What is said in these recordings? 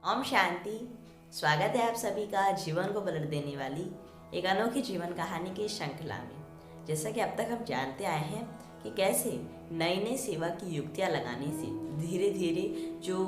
ओम शांति। स्वागत है आप सभी का जीवन को पलट देने वाली एक अनोखी जीवन कहानी की श्रृंखला में। जैसा कि अब तक हम जानते आए हैं कि कैसे नई नई सेवा की युक्तियां लगाने से धीरे धीरे जो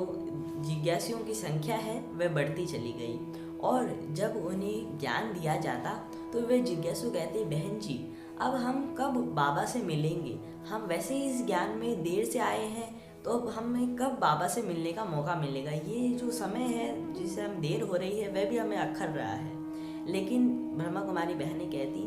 जिज्ञासुओं की संख्या है वह बढ़ती चली गई, और जब उन्हें ज्ञान दिया जाता तो वे जिज्ञासु कहते, बहन जी अब हम कब बाबा से मिलेंगे, हम वैसे ही इस ज्ञान में देर से आए हैं, तो अब हमें कब बाबा से मिलने का मौका मिलेगा। ये जो समय है जिसे हम देर हो रही है वह भी हमें अखर रहा है। लेकिन ब्रह्मा कुमारी बहनें कहती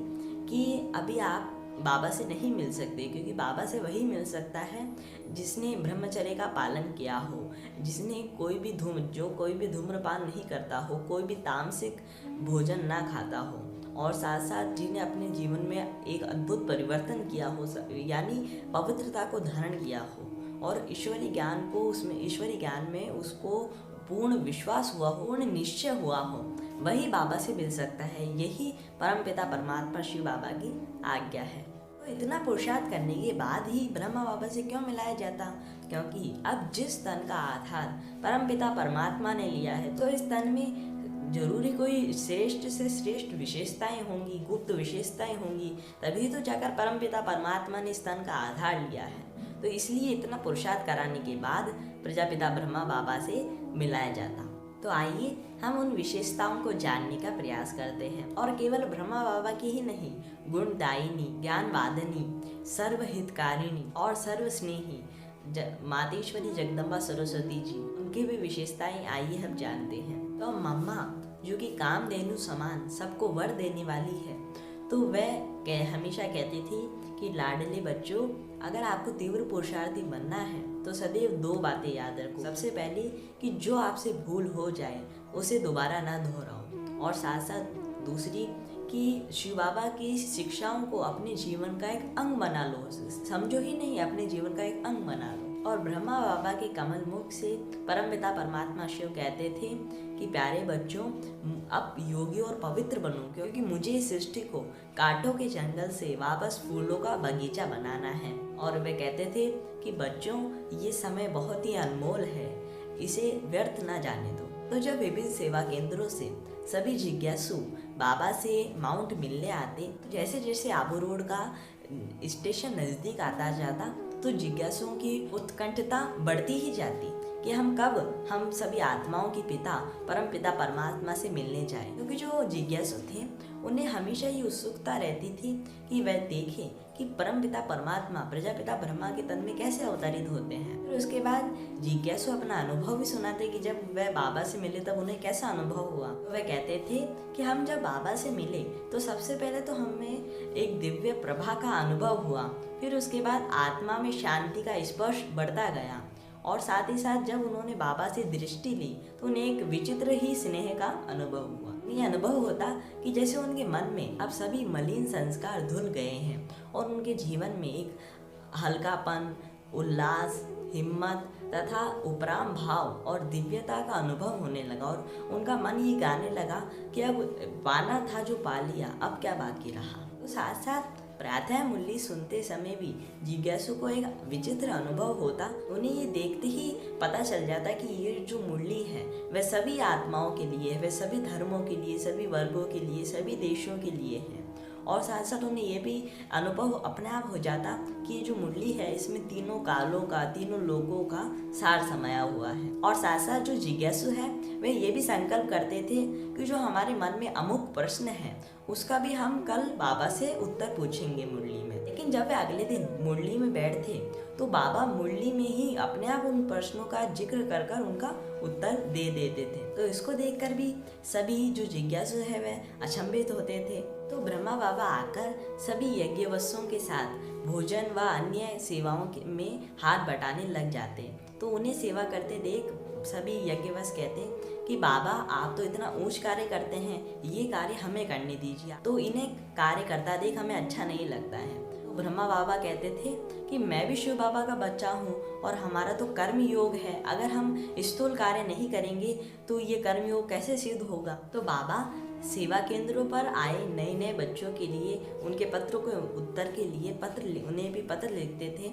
कि अभी आप बाबा से नहीं मिल सकते, क्योंकि बाबा से वही मिल सकता है जिसने ब्रह्मचर्य का पालन किया हो, जिसने कोई भी धूम्रपान नहीं करता हो, कोई भी तामसिक भोजन ना खाता हो, और साथ साथ जिन्हें अपने जीवन में एक अद्भुत परिवर्तन किया हो, यानी पवित्रता को धारण किया हो, और ईश्वरी ज्ञान में उसको पूर्ण विश्वास हुआ हो, पूर्ण निश्चय हुआ हो, वही बाबा से मिल सकता है। यही परमपिता परमात्मा शिव बाबा की आज्ञा है। तो इतना पुरुषार्थ करने के बाद ही ब्रह्मा बाबा से क्यों मिलाया जाता? क्योंकि अब जिस तन का आधार परमपिता परमात्मा ने लिया है, तो इस तन में जरूरी कोई श्रेष्ठ से श्रेष्ठ विशेषताएं होंगी, गुप्त विशेषताएं होंगी, तभी तो जाकर परमपिता परमात्मा ने इस तन का आधार लिया है। तो इसलिए इतना पुरुषार्थ कराने के बाद प्रजापिता ब्रह्मा बाबा से मिलाया जाता। तो आइए हम उन विशेषताओं को जानने का प्रयास करते हैं, और केवल ब्रह्मा बाबा की ही नहीं, गुणदायिनी, ज्ञानवादिनी, सर्वहितकारिणी और सर्वस्नेही मातेश्वरी जगदम्बा सरस्वती जी, उनकी भी विशेषताएं आइए हम जानते हैं। तो मम्मा जो कि कामधेनु समान सबको वर देने वाली है, तो वह हमेशा कहती थी कि लाडले बच्चों, अगर आपको तीव्र पुरुषार्थी बनना है तो सदैव दो बातें याद रखो। सबसे पहले कि जो आपसे भूल हो जाए उसे दोबारा ना दोहराओ, और साथ साथ दूसरी कि शिव बाबा की शिक्षाओं को अपने जीवन का एक अंग बना लो, समझो ही नहीं, अपने जीवन का एक अंग बना लो। और ब्रह्मा बाबा के कमल मुख से परमपिता परमात्मा शिव कहते थे कि प्यारे बच्चों, अब योगी और पवित्र बनो, क्योंकि मुझे इस सृष्टि को कांटों के जंगल से वापस फूलों का बगीचा बनाना है। और वे कहते थे कि बच्चों, ये समय बहुत ही अनमोल है, इसे व्यर्थ ना जाने दो। तो जब विभिन्न सेवा केंद्रों से सभी जिज्ञासु बाबा से माउंट मिलने आते, तो जैसे जैसे आबू रोड का स्टेशन नज़दीक आता जाता, तो जिज्ञासुओं की उत्कंठता बढ़ती ही जाती कि हम सभी आत्माओं के पिता परमपिता परमात्मा से मिलने जाएं। क्योंकि जो जिज्ञासु थे उन्हें हमेशा ही उत्सुकता रहती थी कि वह देखें कि परमपिता परमात्मा प्रजापिता ब्रह्मा के तन में कैसे अवतरित होते हैं। फिर उसके बाद जिज्ञासु अपना अनुभव भी सुनाते कि जब वह बाबा से मिले तब उन्हें कैसा अनुभव हुआ। तो वह कहते थे कि हम जब बाबा से मिले तो सबसे पहले तो हमें एक दिव्य प्रभा का अनुभव हुआ, फिर उसके बाद आत्मा में शांति का स्पर्श बढ़ता गया, और साथ ही साथ जब उन्होंने बाबा से दृष्टि ली तो उन्हें एक विचित्र ही स्नेह का अनुभव हुआ। ये अनुभव होता कि जैसे उनके मन में अब सभी मलिन संस्कार धुल गए हैं, और उनके जीवन में एक हल्कापन, उल्लास, हिम्मत तथा उपराम भाव और दिव्यता का अनुभव होने लगा, और उनका मन ये गाने लगा कि अब पाना था जो पा लिया, अब क्या बाकी रहा। तो साथ साथ प्रातः मुरली सुनते समय भी जिज्ञासु को एक विचित्र अनुभव होता। उन्हें ये देखते ही पता चल जाता कि ये जो मुरली है वह सभी आत्माओं के लिए है, वह सभी धर्मों के लिए, सभी वर्गों के लिए, सभी देशों के लिए है। और साथ साथ उन्हें ये भी अनुभव अपने आप हो जाता कि ये जो मुरली है इसमें तीनों कालों का, तीनों लोगों का सार समाया हुआ है। और साथ साथ जो जिज्ञासु है वे ये भी संकल्प करते थे कि जो हमारे मन में अमुक प्रश्न है उसका भी हम कल बाबा से उत्तर पूछेंगे मुरली में। लेकिन जब वे अगले दिन मुरली में बैठते तो बाबा मुरली में ही अपने आप उन प्रश्नों का जिक्र कर कर उनका उत्तर दे देते थे। तो इसको देखकर भी सभी जो जिज्ञासु है वह अचंभित होते थे। तो ब्रह्मा बाबा आकर सभी यज्ञवस्सों के साथ भोजन व अन्य सेवाओं में हाथ बटाने लग जाते। तो उन्हें सेवा करते देख सभी यज्ञवश कहते कि बाबा आप तो इतना ऊंच कार्य करते हैं, ये कार्य हमें करने दीजिए। तो इन्हें कार्य करता देख हमें अच्छा नहीं लगता है। तो ब्रह्मा बाबा कहते थे कि मैं भी शिव बाबा का बच्चा हूँ, और हमारा तो कर्म योग है, अगर हम स्थूल कार्य नहीं करेंगे तो ये कर्म योग कैसे सिद्ध होगा। तो बाबा सेवा केंद्रों पर आए नए नए बच्चों के लिए उनके पत्रों के उत्तर के लिए उन्हें भी पत्र लिखते थे,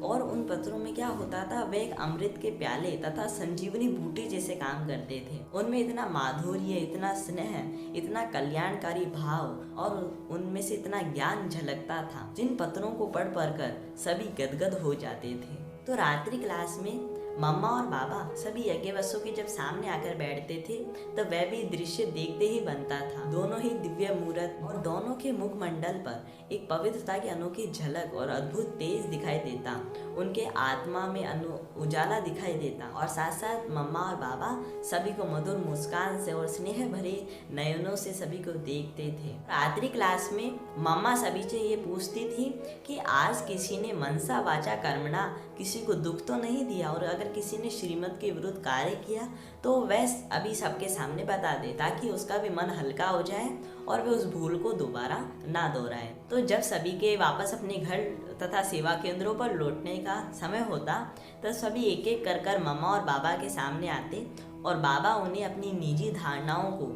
और उन पत्रों में क्या होता था, वे एक अमृत के प्याले तथा संजीवनी बूटी जैसे काम करते थे। उनमें इतना माधुर्य, इतना स्नेह, इतना कल्याणकारी भाव और उनमें से इतना ज्ञान झलकता था, जिन पत्रों को पढ़ पढ़ कर सभी गदगद हो जाते थे। तो रात्रि क्लास में मम्मा और बाबा सभी यज्ञवसु के जब सामने आकर बैठते थे तो वह भी दृश्य देखते ही बनता था। दोनों ही दिव्य मूर्त और दोनों के मुखमंडल पर एक पवित्रता की अनोखी झलक और अद्भुत तेज दिखाई देता। उनके आत्मा में उजाला दिखाई देता और साथ साथ मम्मा और बाबा सभी को मधुर मुस्कान से और स्नेह भरे नयनों से सभी को देखते थे। रात्रि क्लास में मम्मा सभी से ये पूछती थी कि आज किसी ने मनसा वाचा कर्मणा किसी को दुख तो नहीं दिया, और अगर किसी ने श्रीमत के विरुद्ध कार्य किया तो वह अभी सबके सामने बता दे, ताकि उसका भी मन हल्का हो जाए और वे उस भूल को दोबारा ना दोहराए। तो जब सभी के वापस अपने घर तथा सेवा केंद्रों पर लौटने का समय होता तो सभी एक एक कर कर मम्मा और बाबा के सामने आते और बाबा उन्हें अपनी निजी धारणाओं को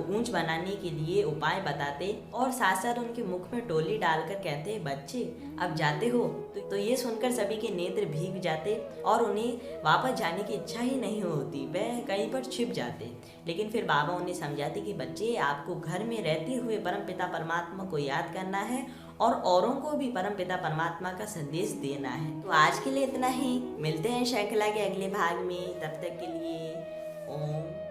ऊंच बनाने के लिए उपाय बताते और साथ साथ उनके मुख में टोली डालकर कहते, बच्चे अब जाते हो। तो ये सुनकर सभी के नेत्र भीग जाते और उन्हें वापस जाने की इच्छा ही नहीं होती, वह कहीं पर छिप जाते। लेकिन फिर बाबा उन्हें समझाते कि बच्चे, आपको घर में रहते हुए परमपिता परमात्मा को याद करना है और औरों को भी परमपिता परमात्मा का संदेश देना है। तो आज के लिए इतना ही, मिलते हैं श्रृंखला के अगले भाग में। तब तक के लिए ओम